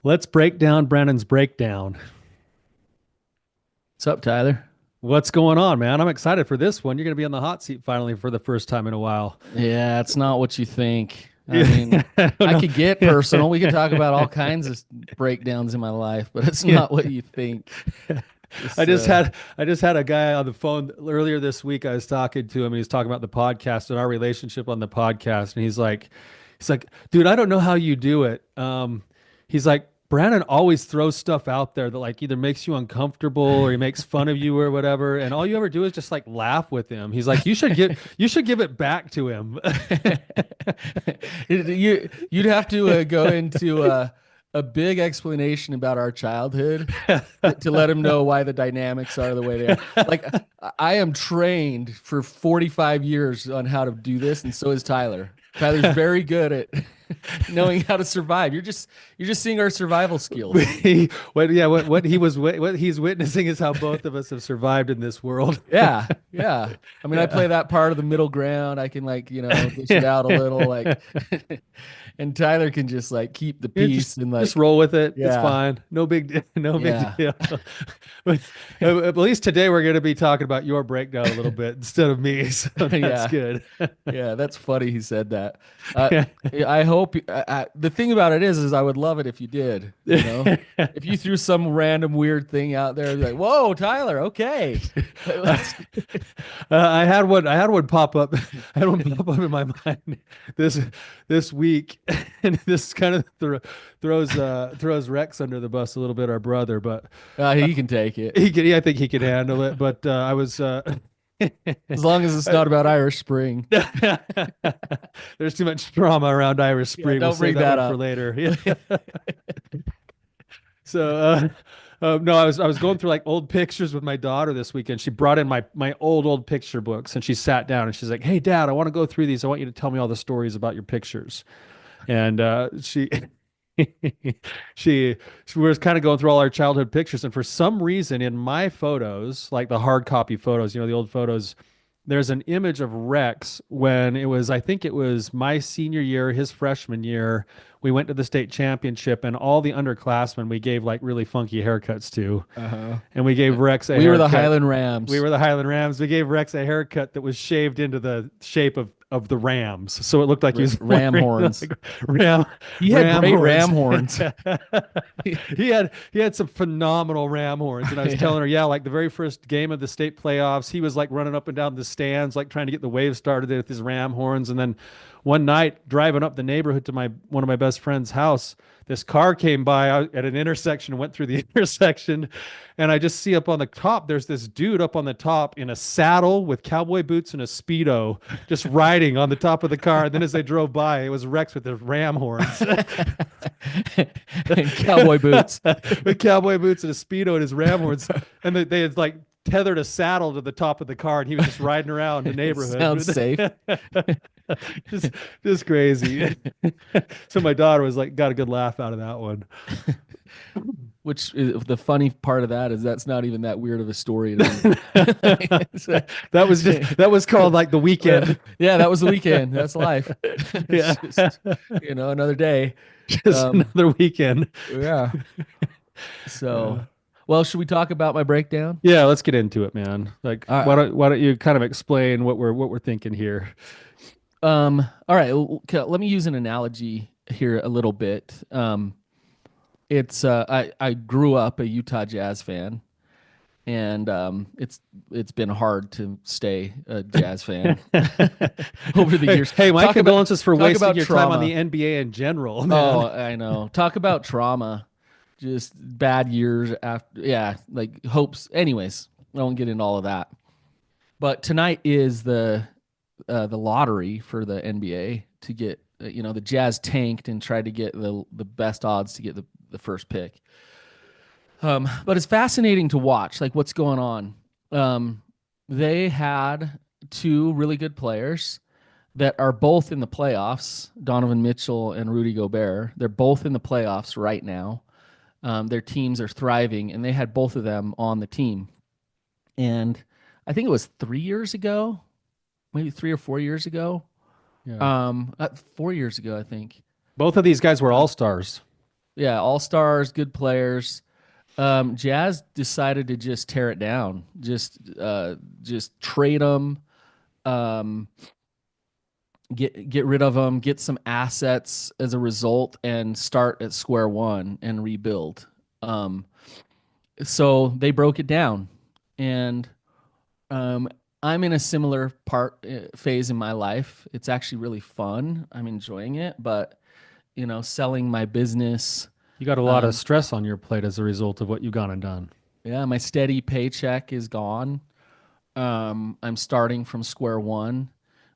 Let's break down Brannon's breakdown. What's up, Tyler? What's going on, man? I'm excited for this one. You're going to be on the hot seat finally for the first time in a while. Yeah, it's not what you think. I Yeah, mean, I don't I know. could get personal. We could talk about all kinds of breakdowns in my life, but it's Yeah. not what you think. I It's just had I just had a guy on the phone earlier this week. I was talking to him and he's talking about the podcast and our relationship on the podcast. And he's like, dude, I don't know how you do it. He's like, Brandon always throws stuff out there that like either makes you uncomfortable or he makes fun of you or whatever. And all you ever do is just like laugh with him. He's like, you should give it back to him. you'd have to go into a big explanation about our childhood to let him know why the dynamics are the way they are. Like I am trained for 45 years on how to do this, and so is Tyler. Tyler's very good at knowing how to survive. You're just seeing our survival skills. What he's witnessing is how both of us have survived in this world. Yeah, yeah. I mean, I Yeah. play that part of the middle ground. I can like, dish it out a little, like, and Tyler can just like keep the Yeah, peace and just like, roll with it. It's yeah, fine. No big yeah, deal. But at least today we're going to be talking about your breakdown a little bit instead of me. So that's yeah, good. yeah. That's funny. He said that. Uh, Yeah. I hope the thing about it is I would love it if you did. If you threw some random weird thing out there, I'd be like, "Whoa, Tyler, okay." I had one pop up. I had one pop up in my mind this this week, and this kind of throws Rex under the bus a little bit, our brother, but uh, He can take it I think he can handle it. But I was as long as it's not about Irish Spring. there's too much drama around Irish Yeah, Spring. We'll don't save bring that that one for up. later. Yeah. So no, I was going through like old pictures with my daughter this weekend. She brought in my old picture books and she sat down and she's like, "Hey, Dad, I want to go through these. I want you to tell me all the stories about your pictures." And she she was kind of going through all our childhood pictures, and for some reason, in my photos, like the hard copy photos, the old photos, there's an image of Rex when it was, I think it was my senior year, his freshman year. We went to the state championship, and all the underclassmen we gave like really funky haircuts to, Uh-huh. and we gave Rex a We were the haircut. Highland We Rams. were the Highland Rams. We gave Rex a haircut that was shaved into the shape of the Rams, so it looked like he was Ram wearing horns. like ram He had ram great ram horns. horns. He had some phenomenal ram horns, and I was Yeah. telling her, yeah, like the very first game of the state playoffs, he was like running up and down the stands, like trying to get the wave started with his ram horns, and then one night driving up the neighborhood to my one of my best friend's house, this car came by at an intersection, went through the intersection, and I just see up on the top, there's this dude up on the top in a saddle with cowboy boots and a Speedo, just riding on the top of the car. And then as they drove by, it was Rex with the ram horns, And cowboy boots. with cowboy boots and a Speedo and his ram horns. And they had like tethered a saddle to the top of the car, and he was just riding around the Sounds neighborhood. safe. just, just crazy. So my daughter was like, got a good laugh out of that one. Which is, the funny part of that is that's not even that weird of a story to me. So, That was called like the weekend. yeah, that was the weekend. That's life. Yeah. It's just, another day. Just Um, another weekend. yeah. So, Uh, well, should we talk about my breakdown? yeah, let's get into it, man. Like, Uh, why don't you kind of explain what we're thinking here? all right. Okay, let me use an analogy here a little bit. I grew up a Utah Jazz fan, and it's been hard to stay a Jazz fan over the Hey, years. hey, my Talk about condolences for talk wasting about your time on the trauma. NBA in general, Oh, man. I know. Talk about trauma. Just bad years after. Yeah, like hopes. Anyways, I won't get into all of that. But tonight is the lottery for the NBA to get. The Jazz tanked and tried to get the best odds to get the first pick. But it's fascinating to watch, like what's going on. They had two really good players that are both in the playoffs, Donovan Mitchell and Rudy Gobert. They're both in the playoffs right now. Their teams are thriving, and they had both of them on the team. And I think it was 3 years ago, maybe 3 or 4 years ago. Yeah. 4 years ago, I think. Both of these guys were Uh, all stars. Yeah, all stars, good players. Jazz decided to just tear it down, just trade them, um, get rid of them, get some assets as a result, and start at square one and rebuild. Um, so they broke it down, and um, I'm in a similar phase in my life. It's actually really fun. I'm enjoying it, but selling my business. You got a lot of Um, stress on your plate as a result of what you've gone and done. yeah, my steady paycheck is gone. I'm starting from square one.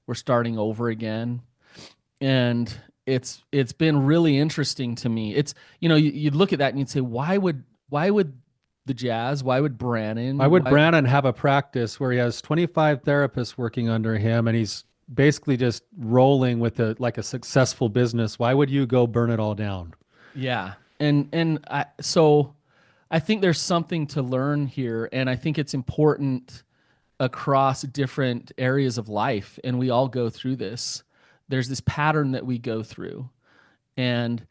We're starting over again, and it's been really interesting to me. It's you'd look at that and you'd say, why would the Jazz, why would Why Brannon, would why Brannon have a practice where he has 25 therapists working under him and he's basically just rolling with a successful business? Why would you go burn it all down? Yeah. So I think there's something to learn here, and I think it's important across different areas of life, and we all go through this. There's this pattern that we go through, and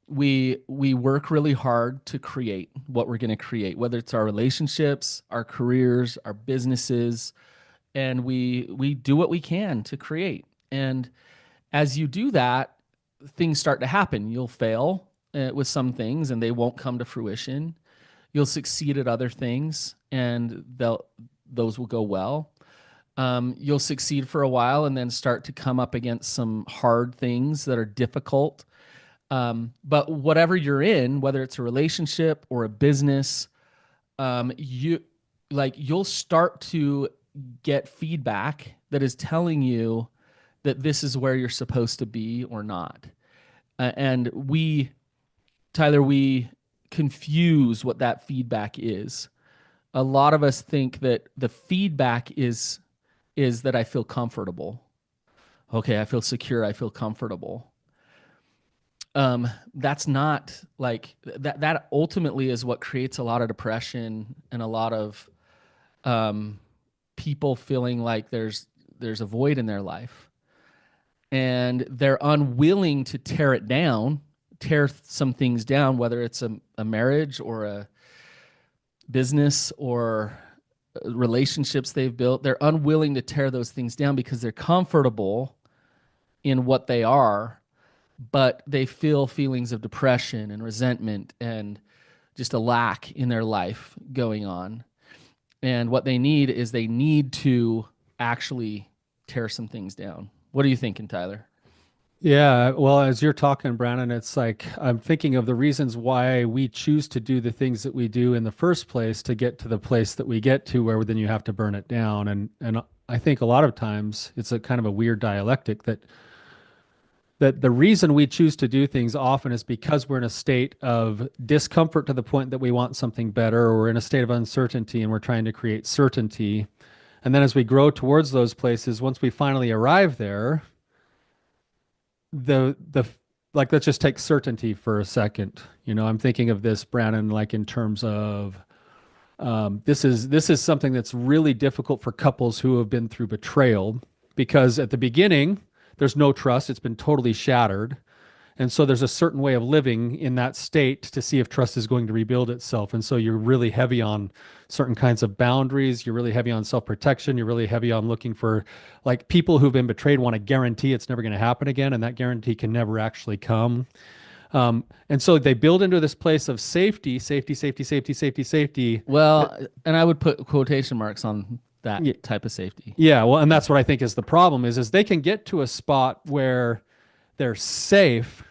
we work really hard to create what we're going to create, whether it's our relationships, our careers, our businesses, and we do what we can to create. And as you do that, things start to happen. You'll fail with some things and they won't come to fruition. You'll succeed at other things and those will go well. You'll succeed for a while and then start to come up against some hard things that are difficult. But whatever you're in, whether it's a relationship or a business, you'll start to get feedback that is telling you that this is where you're supposed to be or not. And Tyler, we confuse what that feedback is. A lot of us think that the feedback is that I feel comfortable. Okay, I feel secure, I feel comfortable. That's not like that ultimately is what creates a lot of depression and a lot of um, people feeling like there's a void in their life, and they're unwilling to tear it down, tear some things down, whether it's a marriage or a business or relationships they've built. They're unwilling to tear those things down because they're comfortable in what they are, but they feel feelings of depression and resentment and just a lack in their life going on. And what they need to actually tear some things down. What are you thinking, Tyler? Yeah, well, as you're talking, Brannon, it's like I'm thinking of the reasons why we choose to do the things that we do in the first place to get to the place that we get to, where then you have to burn it down. And I think a lot of times it's a kind of a weird dialectic that the reason we choose to do things often is because we're in a state of discomfort to the point that we want something better, or we're in a state of uncertainty and we're trying to create certainty. And then as we grow towards those places, once we finally arrive there, the like let's just take certainty for a second. I'm thinking of this, Brannon, like in terms of this is something that's really difficult for couples who have been through betrayal, because at the beginning there's no trust. It's been totally shattered. And so there's a certain way of living in that state to see if trust is going to rebuild itself. And so you're really heavy on certain kinds of boundaries. You're really heavy on self-protection. You're really heavy on looking for, like, people who've been betrayed want to guarantee it's never going to happen again. And that guarantee can never actually come. And so they build into this place of safety, safety, safety, safety, safety, safety. Well, and I would put quotation marks on that type of safety. Yeah. Well, and that's what I think is the problem is they can get to a spot where they're safe,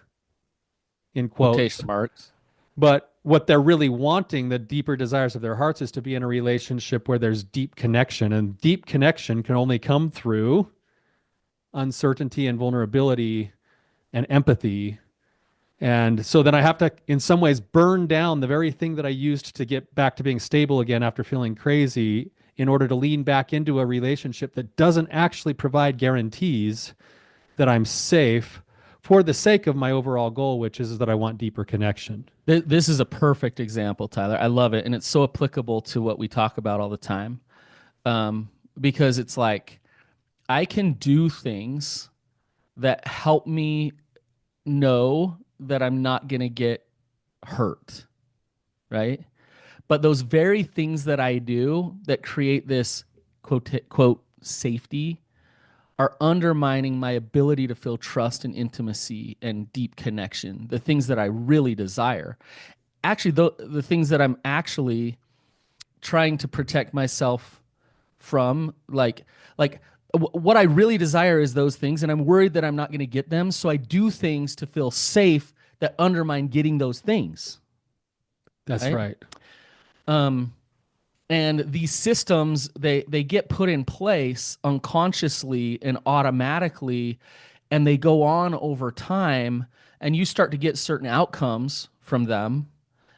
in quotes. Quotation marks. But what they're really wanting, the deeper desires of their hearts, is to be in a relationship where there's deep connection. And deep connection can only come through uncertainty and vulnerability and empathy. And so then I have to, in some ways, burn down the very thing that I used to get back to being stable again after feeling crazy, in order to lean back into a relationship that doesn't actually provide guarantees that I'm safe, for the sake of my overall goal, which is that I want deeper connection. This is a perfect example, Tyler. I love it. And it's so applicable to what we talk about all the time. Because it's like I can do things that help me know that I'm not going to get hurt, right? But those very things that I do that create this quote safety are undermining my ability to feel trust and intimacy and deep connection, the things that I really desire. Actually, the things that I'm actually trying to protect myself from, what I really desire is those things, and I'm worried that I'm not going to get them. So I do things to feel safe that undermine getting those things, That's right? right. Um, and these systems they get put in place unconsciously and automatically, and they go on over time, and you start to get certain outcomes from them.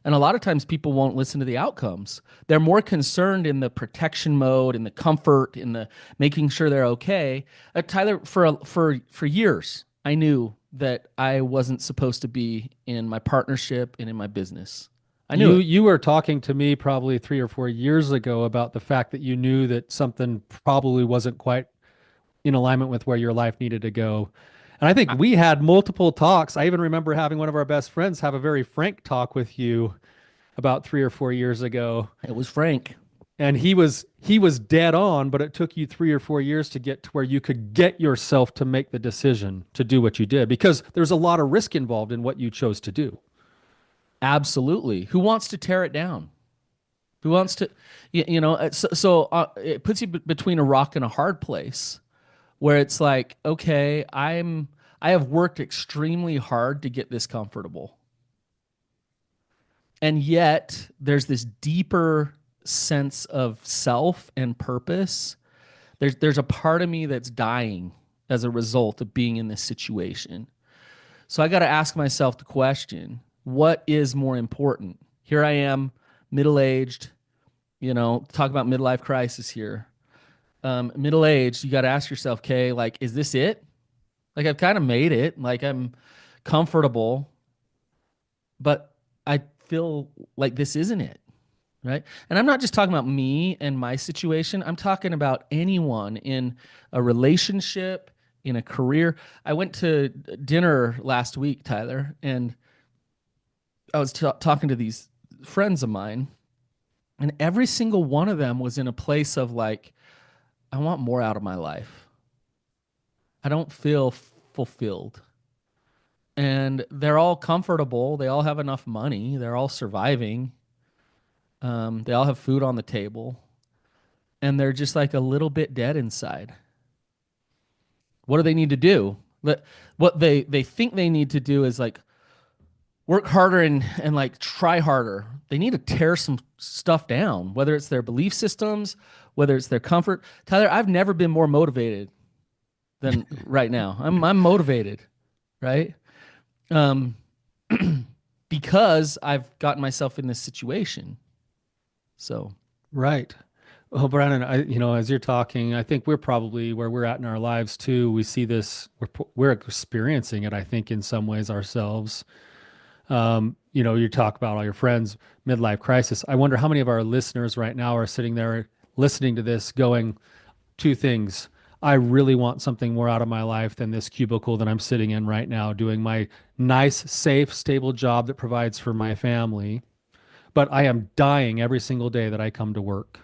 And a lot of times people won't listen to the outcomes. They're more concerned in the protection mode, in the comfort, in the making sure they're okay. Tyler, for years I knew that I wasn't supposed to be in my partnership and in my business. I knew it. You were talking to me probably 3 or 4 years ago about the fact that you knew that something probably wasn't quite in alignment with where your life needed to go. And I think we had multiple talks. I even remember having one of our best friends have a very frank talk with you about 3 or 4 years ago. It was Frank. And he was dead on, but it took you 3 or 4 years to get to where you could get yourself to make the decision to do what you did, because there's a lot of risk involved in what you chose to do. Absolutely. Who wants to tear it down? Who wants to, it puts you between a rock and a hard place where it's like, okay, I have worked extremely hard to get this comfortable. And yet there's this deeper sense of self and purpose. There's a part of me that's dying as a result of being in this situation. So I got to ask myself the question, what is more important? Here I am, middle-aged, talk about midlife crisis here. Middle-aged, you got to ask yourself, okay, like, is this it? Like, I've kind of made it. Like, I'm comfortable, but I feel like this isn't it, right? And I'm not just talking about me and my situation. I'm talking about anyone in a relationship, in a career. I went to dinner last week, Tyler, and I was talking to these friends of mine, and every single one of them was in a place of like, I want more out of my life. I don't feel fulfilled. And they're all comfortable. They all have enough money. They're all surviving. They all have food on the table. And they're just like a little bit dead inside. What do they need to do? What they think they need to do is like work harder and like try harder. They need to tear some stuff down, whether it's their belief systems, whether it's their comfort. Tyler, I've never been more motivated than right now. I'm motivated, right? Um, because I've gotten myself in this situation. So Right. Well, Brannon, as you're talking, I think we're probably where we're at in our lives too. We see this, we're experiencing it, I think, in some ways ourselves. You talk about all your friends, midlife crisis. I wonder how many of our listeners right now are sitting there listening to this going, two things. I really want something more out of my life than this cubicle that I'm sitting in right now, doing my nice, safe, stable job that provides for my family. But I am dying every single day that I come to work.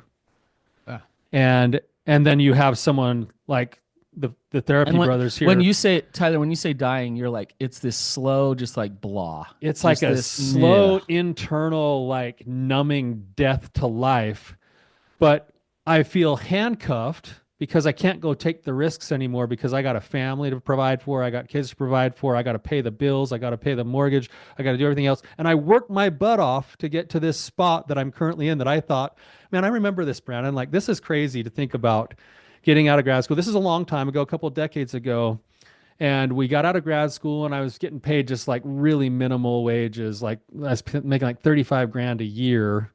Ah. And then you have someone like the therapy and brothers when here. you say Tyler, when you say dying, you're like it's this slow, just like blah. It's Just like a this, slow yeah. internal, like numbing death to life. But I feel handcuffed because I can't go take the risks anymore because I got a family to provide for, I got kids to provide for, I got to pay the bills, I got to pay the mortgage, I got to do everything else. And I worked my butt off to get to this spot that I'm currently in that I thought, man, I remember this, Brandon. Like, this is crazy to think about getting out of grad school. This is a long time ago, a couple of decades ago. And we got out of grad school and I was getting paid just like really minimal wages. Like I was making like 35 grand a year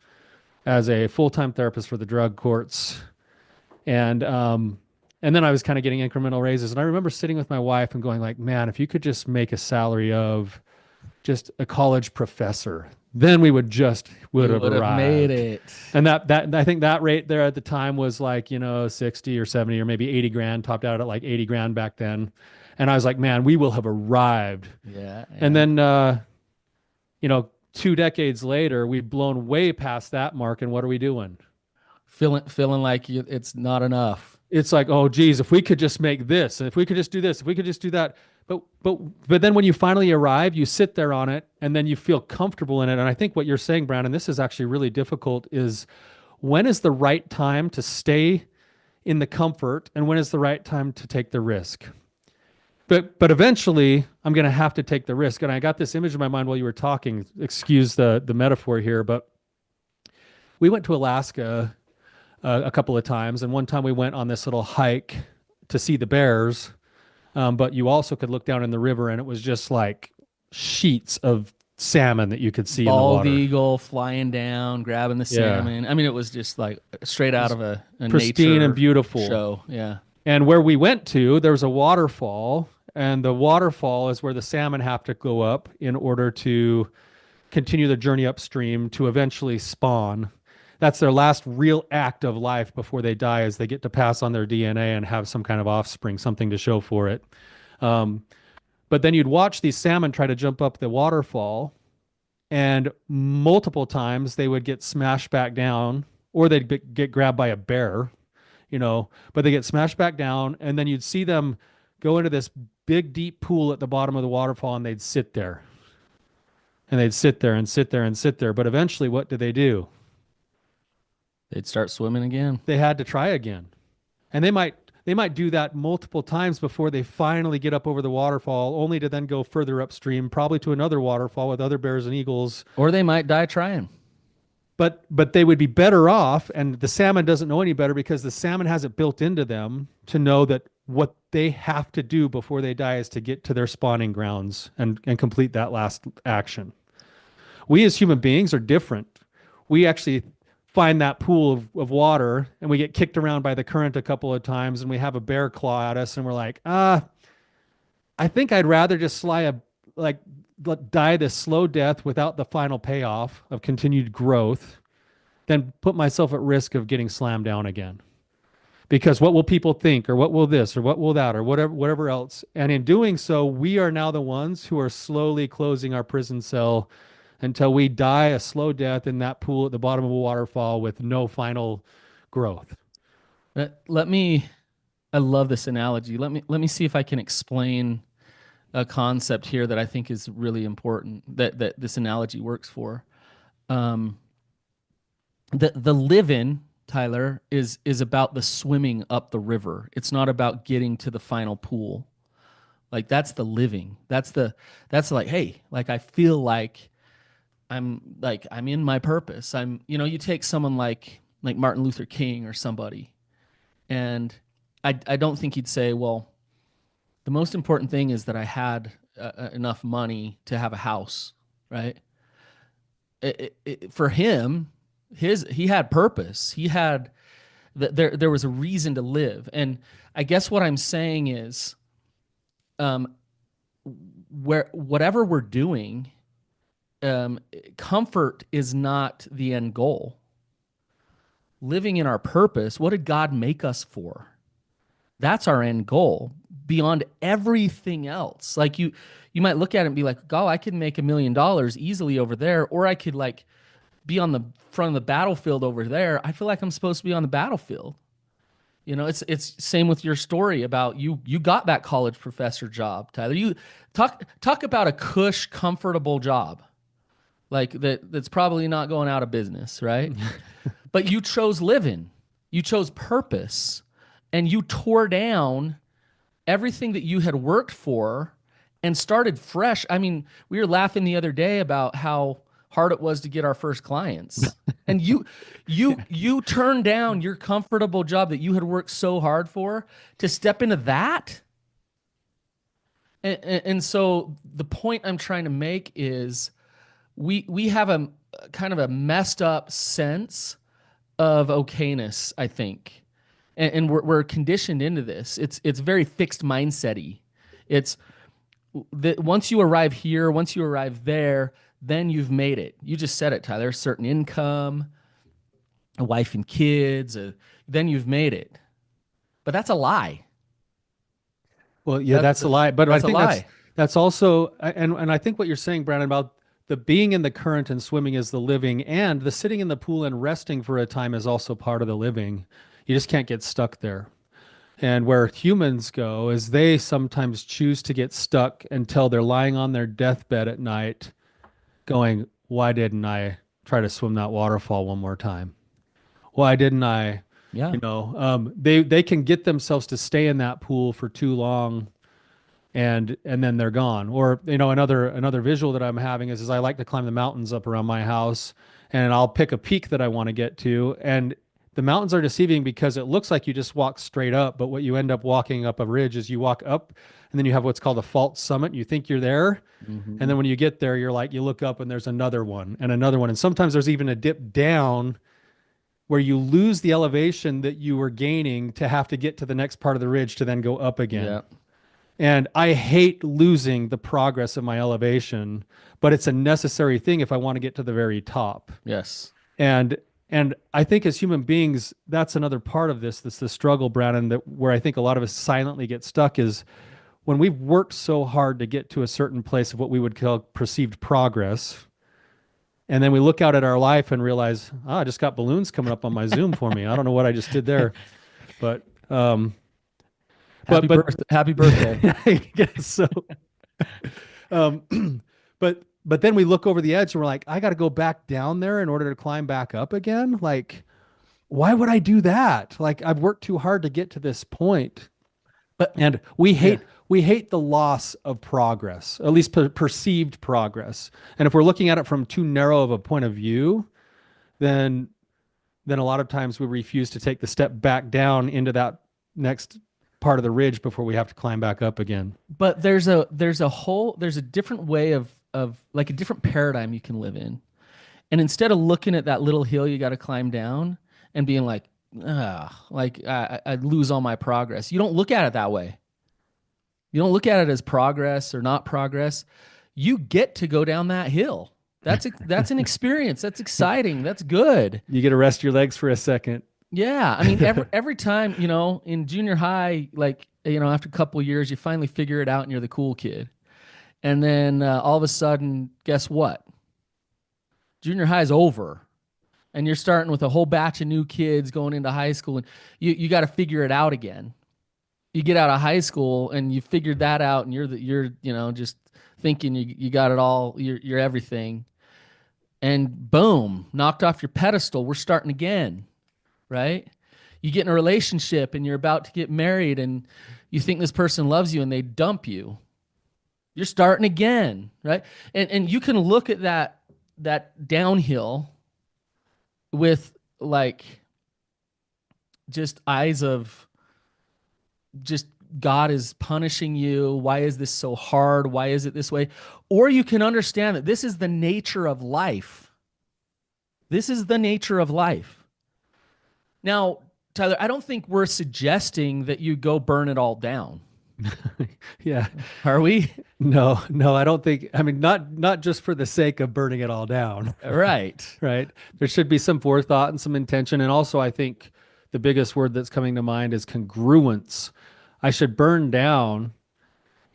as a full-time therapist for the drug courts. And and then I was kind of getting incremental raises. And I remember sitting with my wife and going like, man, if you could just make a salary of just a college professor, then we would We have would have made arrived. it. And that I think that rate there at the time was like, 60 or 70 or maybe 80 grand, topped out at like 80 grand back then. And I was like, man, we will have arrived. Yeah, And yeah. then 2 decades later, we've blown way past that mark. And what are we doing? Feeling like it's not enough. It's like, oh, geez, if we could just make this, and if we could just do this, if we could just do that. But then when you finally arrive, you sit there on it, and then you feel comfortable in it. And I think what you're saying, Brandon, this is actually really difficult. Is when is the right time to stay in the comfort, and when is the right time to take the risk? But eventually, I'm going to have to take the risk. And I got this image in my mind while you were talking. Excuse the metaphor here, but we went to Alaska a couple of times, and one time we went on this little hike to see the bears. But you also could look down in the river, and it was just like sheets of salmon that you could see in the Bald water. eagle flying down, grabbing the Yeah, salmon. I mean, it was just like straight out of a pristine and nature beautiful. show. Yeah. And where we went to, there was a waterfall, and the waterfall is where the salmon have to go up in order to continue their journey upstream to eventually spawn. That's their last real act of life before they die, is they get to pass on their DNA and have some kind of offspring, something to show for it. Um, but then you'd watch these salmon try to jump up the waterfall, and multiple times they would get smashed back down, or get grabbed by a bear, but they get smashed back down, and then you'd see them go into this big, deep pool at the bottom of the waterfall, and they'd sit there. And they'd sit there and sit there and sit there. But eventually, what did they do? They'd start swimming again. They had to try again. And they might do that multiple times before they finally get up over the waterfall, only to then go further upstream, probably to another waterfall with other bears and eagles. Or they might die trying. But they would be better off, and the salmon doesn't know any better because the salmon has it built into them to know that what they have to do before they die is to get to their spawning grounds and complete that last action. We as human beings are different. We actually find that pool of water, and we get kicked around by the current a couple of times, and we have a bear claw at us, and we're like, I think I'd rather just die this slow death without the final payoff of continued growth than put myself at risk of getting slammed down again. Because what will people think, or what will this, or what will that, or whatever else? And in doing so, we are now the ones who are slowly closing our prison cell until we die a slow death in that pool at the bottom of a waterfall with no final growth. I love this analogy. Let me see if I can explain a concept here that I think is really important that this analogy works for. The living, Tyler, is about the swimming up the river. It's not about getting to the final pool. Like that's the living. That's like, hey, like I feel like I'm in my purpose. You take someone like Martin Luther King or somebody, and I don't think he'd say, well, the most important thing is that I had enough money to have a house, right? For him, he had purpose. He had there was a reason to live, and I guess what I'm saying is, whatever we're doing, comfort is not the end goal. Living in our purpose, what did God make us for? That's our end goal beyond everything else. Like you might look at it and be like, "Oh, I could make $1 million easily over there," or I could like be on the front of the battlefield over there. I feel like I'm supposed to be on the battlefield. It's same with your story about you got that college professor job, Tyler. You talk about a cush, comfortable job. Like that's probably not going out of business, right? But you chose living. You chose purpose. And you tore down everything that you had worked for and started fresh. I mean, we were laughing the other day about how hard it was to get our first clients. And you turned down your comfortable job that you had worked so hard for to step into that. And so the point I'm trying to make is we have a kind of a messed up sense of okayness, I think. And we're conditioned into this. It's very fixed mindset-y. It's that once you arrive here, once you arrive there, then you've made it. You just said it, Tyler. A certain income, a wife and kids, then you've made it. But that's a lie. Well, yeah, that's a lie. But I think a lie. that's also, and I think what you're saying, Brandon, about the being in the current and swimming is the living, and the sitting in the pool and resting for a time is also part of the living. You just can't get stuck there. And where humans go is they sometimes choose to get stuck until they're lying on their deathbed at night going, why didn't I try to swim that waterfall one more time? Why didn't I? Yeah. They can get themselves to stay in that pool for too long, and then they're gone. Or another visual that I'm having is I like to climb the mountains up around my house, and I'll pick a peak that I want to get to, and the mountains are deceiving because it looks like you just walk straight up, but what you end up walking up a ridge is you walk up, and then you have what's called a false summit. You think you're there, and Hmm. then when you get there, you're like, you look up and there's another one and another one. And sometimes there's even a dip down where you lose the elevation that you were gaining to have to get to the next part of the ridge to then go up again. Yeah. And I hate losing the progress of my elevation, but it's a necessary thing if I want to get to the very top. Yes. And and I think as human beings, that's another part of this. This the struggle, Brannon, that where I think a lot of us silently get stuck is when we've worked so hard to get to a certain place of what we would call perceived progress, and then we look out at our life and realize, oh, I just got balloons coming up on my Zoom for me. I don't know what I just did there, but Happy but birthday. Happy birthday. I guess so. But then we look over the edge and we're like, I got to go back down there in order to climb back up again. Like, why would I do that? Like, I've worked too hard to get to this point. But And yeah. we hate the loss of progress, at least perceived progress. And if we're looking at it from too narrow of a point of view, then a lot of times we refuse to take the step back down into that next part of the ridge before we have to climb back up again. But there's a different way of like a different paradigm you can live in. And instead of looking at that little hill you got to climb down and being like, ah, like I lose all my progress. You don't look at it that way. You don't look at it as progress or not progress. You get to go down that hill. That's an experience. That's exciting. That's good. You get to rest your legs for a second. Yeah, I mean every time, in junior high, like, after a couple of years, you finally figure it out and you're the cool kid. And then all of a sudden, guess what? Junior high is over, and you're starting with a whole batch of new kids going into high school, and you got to figure it out again. You get out of high school and you figured that out, and you're just thinking you got it all, you're everything, and boom, knocked off your pedestal. We're starting again, right? You get in a relationship and you're about to get married, and you think this person loves you and they dump you. You're starting again, right? And you can look at that downhill with like just eyes of just God is punishing you. Why is this so hard? Why is it this way? Or you can understand that this is the nature of life. This is the nature of life. Now, Tyler, I don't think we're suggesting that you go burn it all down. Yeah. Are we? No, I don't think. I mean, not just for the sake of burning it all down, Right. right? There should be some forethought and some intention. And also, I think the biggest word that's coming to mind is congruence. I should burn down.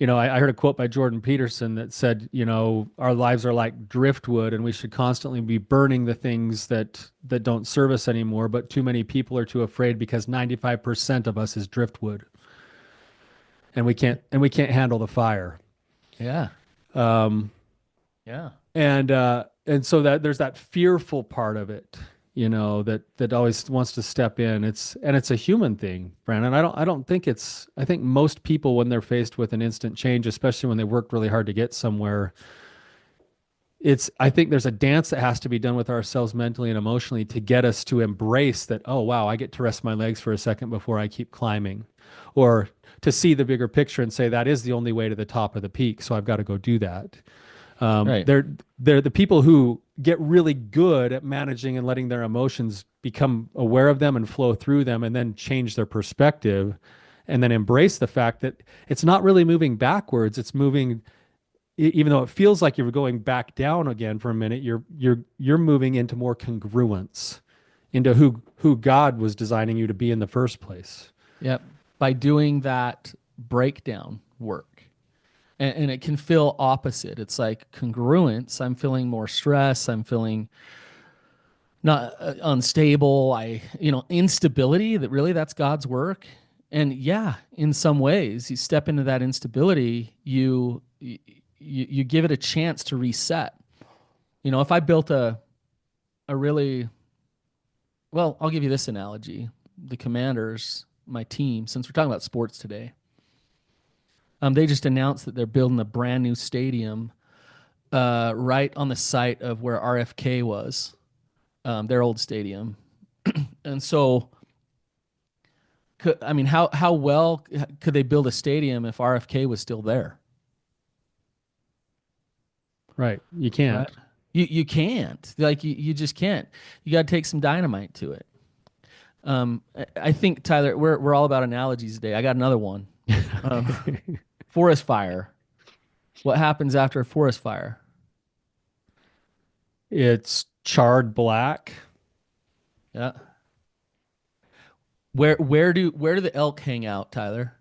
I heard a quote by Jordan Peterson that said, our lives are like driftwood, and we should constantly be burning the things that don't serve us anymore. But too many people are too afraid because 95% of us is driftwood, and we can't handle the fire. Yeah. Um, Yeah. and so that there's that fearful part of it, that always wants to step in. It's a human thing, Brandon. I think most people, when they're faced with an instant change, especially when they worked really hard to get somewhere, I think there's a dance that has to be done with ourselves mentally and emotionally to get us to embrace that, oh wow, I get to rest my legs for a second before I keep climbing, or to see the bigger picture and say that is the only way to the top of the peak, so I've got to go do that. Right. They're the people who get really good at managing and letting their emotions become aware of them and flow through them, and then change their perspective, and then embrace the fact that it's not really moving backwards. It's moving, even though it feels like you're going back down again for a minute. You're moving into more congruence, into who God was designing you to be in the first place. Yep. By doing that breakdown work. and it can feel opposite. It's like congruence. I'm feeling more stress. I'm feeling not unstable. Instability. That really, that's God's work. And yeah, in some ways, you step into that instability, you give it a chance to reset. If I built a really well, I'll give you this analogy. The Commanders, my team, since we're talking about sports today, they just announced that they're building a brand new stadium right on the site of where RFK was, their old stadium. And so, how well could they build a stadium if RFK was still there? Right. You can't. Right. You can't. Like you just can't. You got to take some dynamite to it. I think Tyler, we're all about analogies today. I got another one. Forest fire. What happens after a forest fire? It's charred black. Yeah. Where do the elk hang out, Tyler?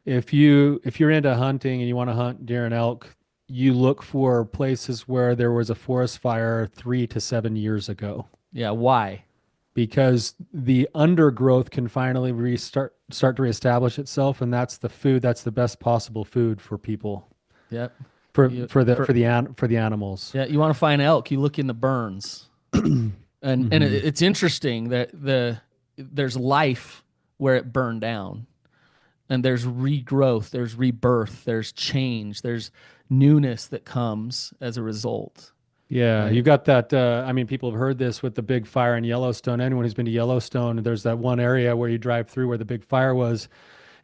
If you're into hunting and you want to hunt deer and elk, you look for places where there was a forest fire 3 to 7 years ago, Yeah. Why? because the undergrowth can finally start to reestablish itself, and that's the food. That's the best possible food for people, Yep. for You for the for for the an, for the animals. Yeah. You want to find elk? You look in the burns, and Hmm. it's interesting that there's life where it burned down, and there's regrowth, there's rebirth, there's change, there's newness that comes as a result. Yeah, Right. you've got that. I mean, people have heard this with the big fire in Yellowstone. Anyone who's been to Yellowstone, there's that one area where you drive through where the big fire was.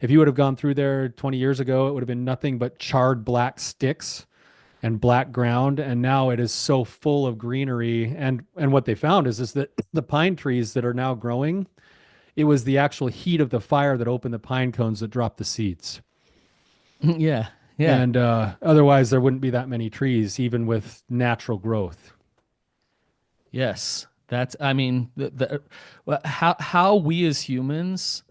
If you would have gone through there 20 years ago, it would have been nothing but charred black sticks and black ground. And now it is so full of greenery. And what they found is that the pine trees that are now growing, it was the actual heat of the fire that opened the pine cones that dropped the seeds. Yeah. Yeah. And otherwise, there wouldn't be that many trees, even with natural growth. Yes, that's. I mean, how we as humans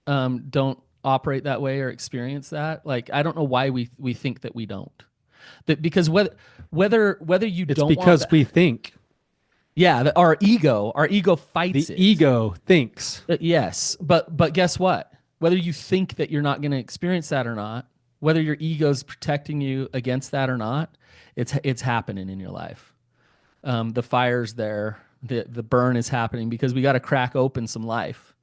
don't operate that way or experience that. Like, I don't know why we think that we don't. That because whether you It's don't want because that, we think. yeah, our ego fights The it. ego thinks. Yes, but guess what? Whether you think that you're not going to experience that or not, whether your ego's protecting you against that or not, it's happening in your life. The fire's there, the burn is happening because we got to crack open some life.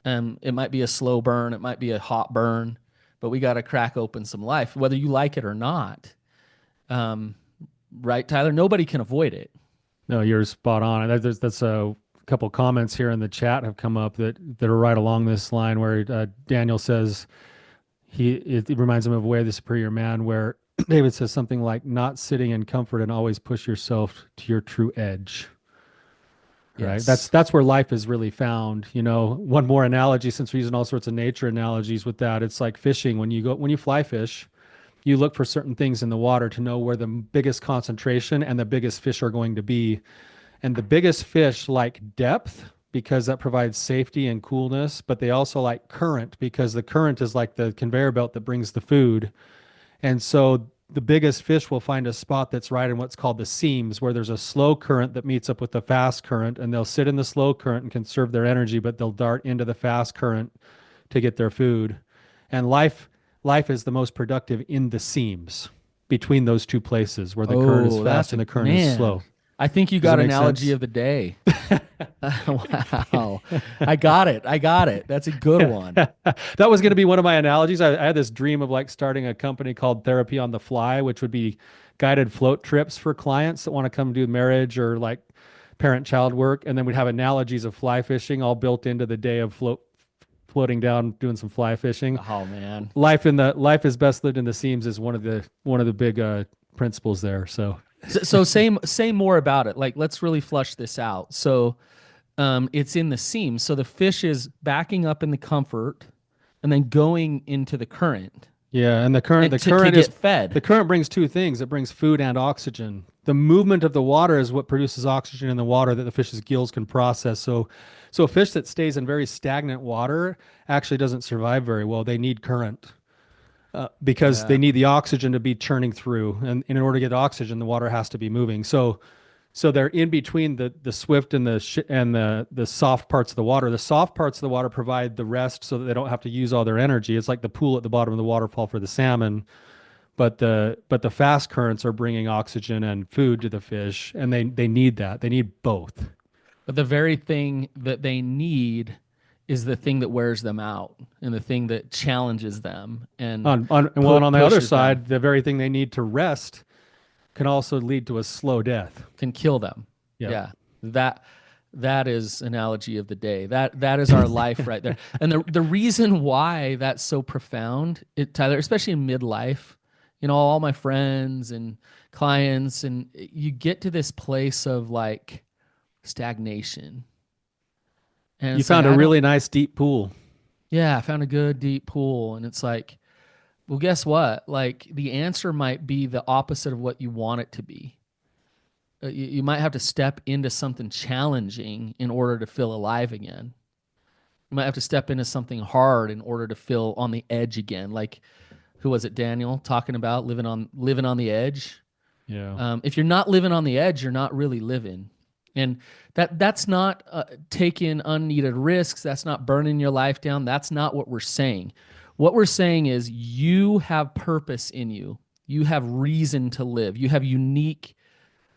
It might be a slow burn, it might be a hot burn, but we got to crack open some life, whether you like it or not. Um, right, Tyler? Nobody can avoid it. No, you're spot on. That's a couple comments here in the chat have come up that are right along this line where Daniel says it reminds him of Way of the Superior Man, where David says something like not sitting in comfort and always push yourself to your true edge. Right. That's Yes. that's where life is really found. One more analogy, since we're using all sorts of nature analogies with that. It's like fishing. When you fly fish, you look for certain things in the water to know where the biggest concentration and the biggest fish are going to be. And the biggest fish like depth because that provides safety and coolness, but they also like current because the current is like the conveyor belt that brings the food. And so the biggest fish will find a spot that's right in what's called the seams, where there's a slow current that meets up with the fast current, and they'll sit in the slow current and conserve their energy, but they'll dart into the fast current to get their food. And life is the most productive in the seams between those two places where the current is Oh, fast that's and a the current is man. slow. I think you Does that got make analogy sense? of the day. Wow. I got it. I got it. That's a good one. That was going to be one of my analogies. I had this dream of like starting a company called Therapy on the Fly, which would be guided float trips for clients that want to come do marriage or like parent-child work, and then we'd have analogies of fly fishing all built into the day of floating down, doing some fly fishing. Oh man. Life is best lived in the seams is one of the big principles there. So So say more about it. Like let's really flush this out. So it's in the seam. So the fish is backing up in the comfort and then going into the current yeah, and the current and the to current is get fed. the current brings two things. It brings food and oxygen. The movement of the water is what produces oxygen in the water that the fish's gills can process. So a fish that stays in very stagnant water actually doesn't survive very well. They need current. because they Yeah. need the oxygen to be churning through, and in order to get oxygen, the water has to be moving. So they're in between the swift and the soft parts of the water. The soft parts of the water provide the rest so that they don't have to use all their energy. It's like the pool at the bottom of the waterfall for the salmon, but the fast currents are bringing oxygen and food to the fish, and they need that. They need both. But the very thing that they need is the thing that wears them out and the thing that challenges them and And on the other pushes them, side, the very thing they need to rest can also lead to a slow death. can kill them. Yep. Yeah. That that is analogy of the day. That is our life right there. And the reason why that's so profound, Tyler, especially in midlife, all my friends and clients, and you get to this place of like stagnation. And You it's like, found a really nice deep pool. yeah, I found a good deep pool. And it's like, well, guess what? Like the answer might be the opposite of what you want it to be. You might have to step into something challenging in order to feel alive again. You might have to step into something hard in order to feel on the edge again. Like, who was it, Daniel, talking about living on the edge? Yeah. If you're not living on the edge, you're not really living. And that's not taking unneeded risks. That's not burning your life down. That's not what we're saying. What we're saying is you have purpose in you. You have reason to live. You have unique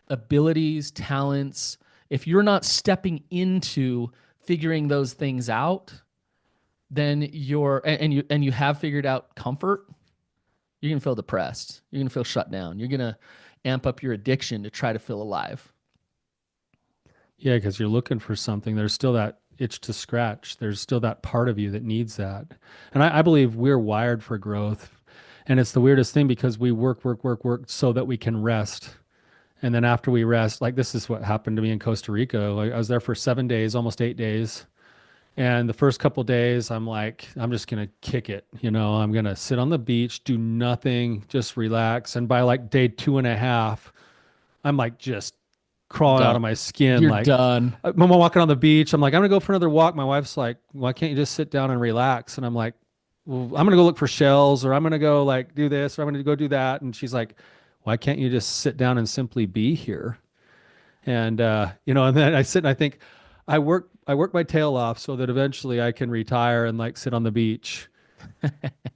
abilities, talents. If you're not stepping into figuring those things out, then you have figured out comfort, you're gonna feel depressed. You're gonna feel shut down. You're gonna amp up your addiction to try to feel alive. Yeah, because you're looking for something. There's still that itch to scratch. There's still that part of you that needs that. And I believe we're wired for growth. And it's the weirdest thing because we work so that we can rest. And then after we rest, like this is what happened to me in Costa Rica. Like I was there for 7 days, almost 8 days. And the first couple days, I'm like, I'm just gonna kick it. I'm gonna sit on the beach, do nothing, just relax. And by like day two and a half, I'm like just crawling out Done. of my skin. You're Like done. I'm walking on the beach. I'm like, I'm gonna go for another walk. My wife's like, why can't you just sit down and relax? And I'm like, well, I'm gonna go look for shells, or I'm gonna go like do this, or I'm gonna go do that. And she's like, why can't you just sit down and simply be here? And then I sit and I think, I work my tail off so that eventually I can retire and like sit on the beach.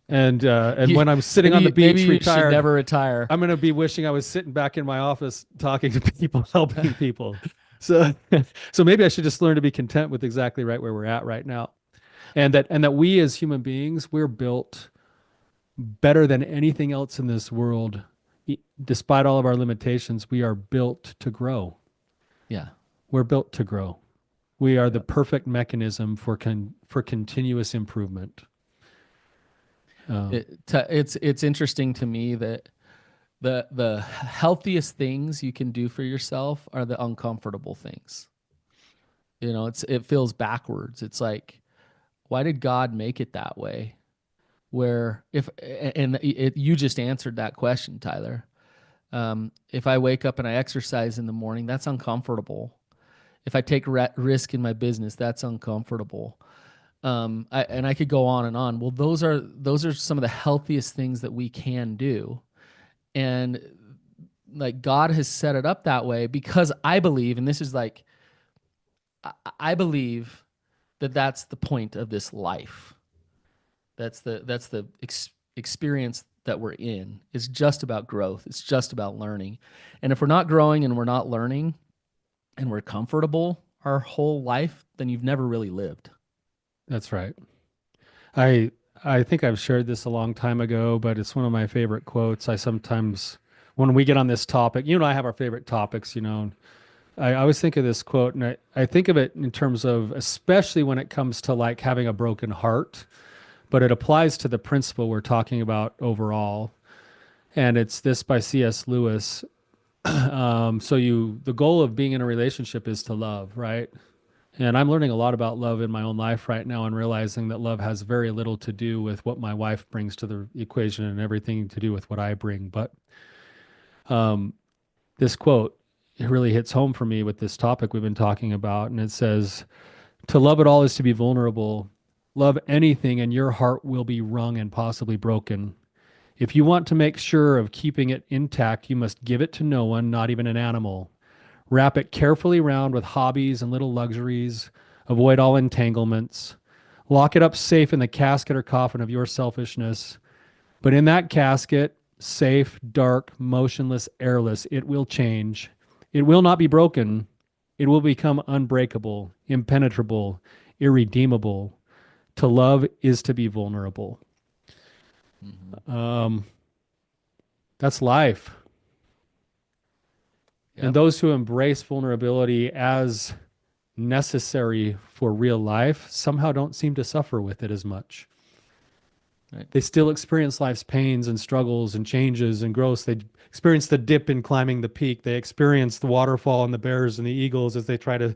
And You, when I'm sitting on the maybe beach you should retired, never retire. I'm gonna be wishing I was sitting back in my office talking to people, helping people. So so maybe I should just learn to be content with exactly right where we're at right now. And that we as human beings, we're built better than anything else in this world. Despite all of our limitations, we are built to grow. Yeah. We're built to grow. We are the Yep. perfect mechanism for continuous improvement. Um, It's interesting to me that the healthiest things you can do for yourself are the uncomfortable things. It feels backwards. It's like, why did God make it that way? Where if and it, you just answered that question, Tyler. If I wake up and I exercise in the morning, that's uncomfortable. If I take risk in my business, that's uncomfortable. And I could go on and on. Well, those are some of the healthiest things that we can do, and like God has set it up that way because I believe, and this is like, I believe that that's the point of this life. That's the experience that we're in. It's just about growth. It's just about learning. And if we're not growing and we're not learning and we're comfortable our whole life, then you've never really lived. that's right. I I think I've shared this a long time ago, but it's one of my favorite quotes. I sometimes, when we get on this topic, you and I have our favorite topics, I always think of this quote, and I think of it in terms of, especially when it comes to like having a broken heart, but it applies to the principle we're talking about overall. And it's this by C.S. Lewis. The goal of being in a relationship is to love, right? And I'm learning a lot about love in my own life right now and realizing that love has very little to do with what my wife brings to the equation and everything to do with what I bring. But um, this quote, it really hits home for me with this topic we've been talking about. And it says, to love at all is to be vulnerable. Love anything and your heart will be wrung and possibly broken. If you want to make sure of keeping it intact, you must give it to no one, not even an animal. Wrap it carefully round with hobbies and little luxuries. Avoid all entanglements. Lock it up safe in the casket or coffin of your selfishness. But in that casket, safe, dark, motionless, airless, it will change. It will not be broken. It will become unbreakable, impenetrable, irredeemable. To love is to be vulnerable. Mm-hmm. Um, that's life. And Yep. those who embrace vulnerability as necessary for real life somehow don't seem to suffer with it as much. Right. They still experience life's pains and struggles and changes and growth. They experience the dip in climbing the peak. They experience the waterfall and the bears and the eagles as they try to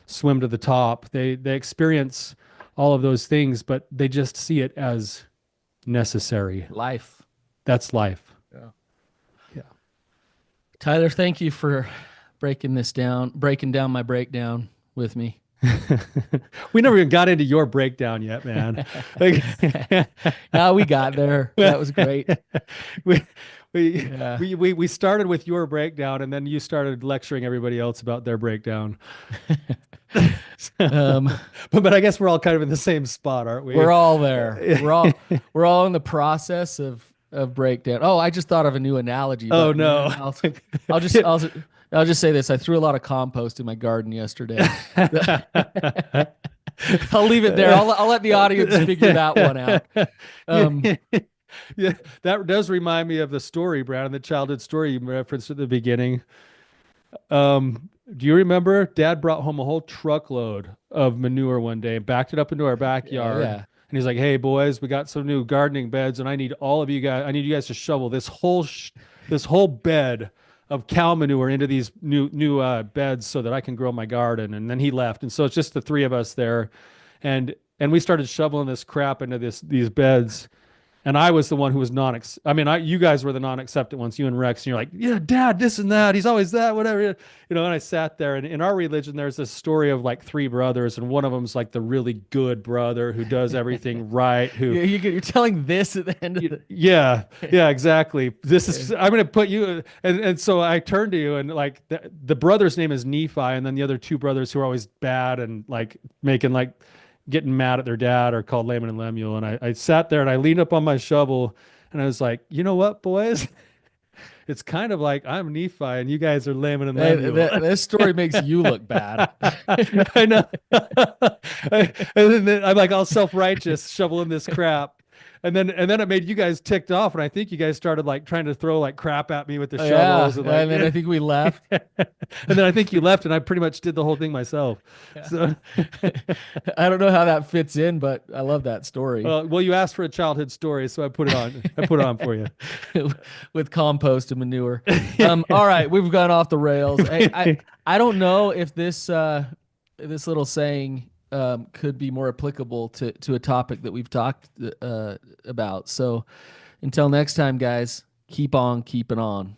swim to the top. They experience all of those things, but they just see it as necessary. Life. That's life. Yeah. Yeah. Tyler, thank you for breaking down my breakdown with me. We never even got into your breakdown yet, man. Like, No, we got there. That was great. we, we, Yeah. we started with your breakdown, and then you started lecturing everybody else about their breakdown. Um, But I guess we're all kind of in the same spot, aren't we? we're all there. We're all in the process of breakdown. Oh, I just thought of a new analogy. Oh But man, no. I'll just say this. I threw a lot of compost in my garden yesterday. I'll leave it there. I'll let the audience figure that one out. Yeah, that does remind me of the story, Brandon, the childhood story you referenced at the beginning. Do you remember Dad brought home a whole truckload of manure one day and backed it up into our backyard? Yeah. And he's like, "Hey boys, we got some new gardening beds, and I need all of you guys. I need you guys to shovel this whole bed of cow manure into these new beds so that I can grow my garden." And then he left, and so it's just the three of us there, and we started shoveling this crap into these beds. And I was the one who was you guys were the non-acceptant ones, you and Rex, and you're like, yeah, Dad, this and that. He's always that, whatever. And I sat there, and in our religion, there's this story of like three brothers, and one of them's like the really good brother who does everything right. You're telling this at the end of the. Yeah, exactly. I'm going to put you, and so I turned to you, and like the brother's name is Nephi, and then the other two brothers who are always bad and like getting mad at their dad are called Laman and Lemuel. And I sat there and I leaned up on my shovel and I was like, you know what, boys? It's kind of like I'm Nephi and you guys are Laman and Lemuel. This story makes you look bad. I know. And then I'm like all self-righteous shoveling this crap. And then it made you guys ticked off, and I think you guys started like trying to throw like crap at me with the shovels. Yeah, and then I think we left. And then I think you left, and I pretty much did the whole thing myself. Yeah. So I don't know how that fits in, but I love that story. well, you asked for a childhood story, so I put it on. I put it on for you. With compost and manure. All right, we've gone off the rails. I don't know if this little saying could be more applicable to a topic that we've talked about. So until next time, guys, keep on keeping on.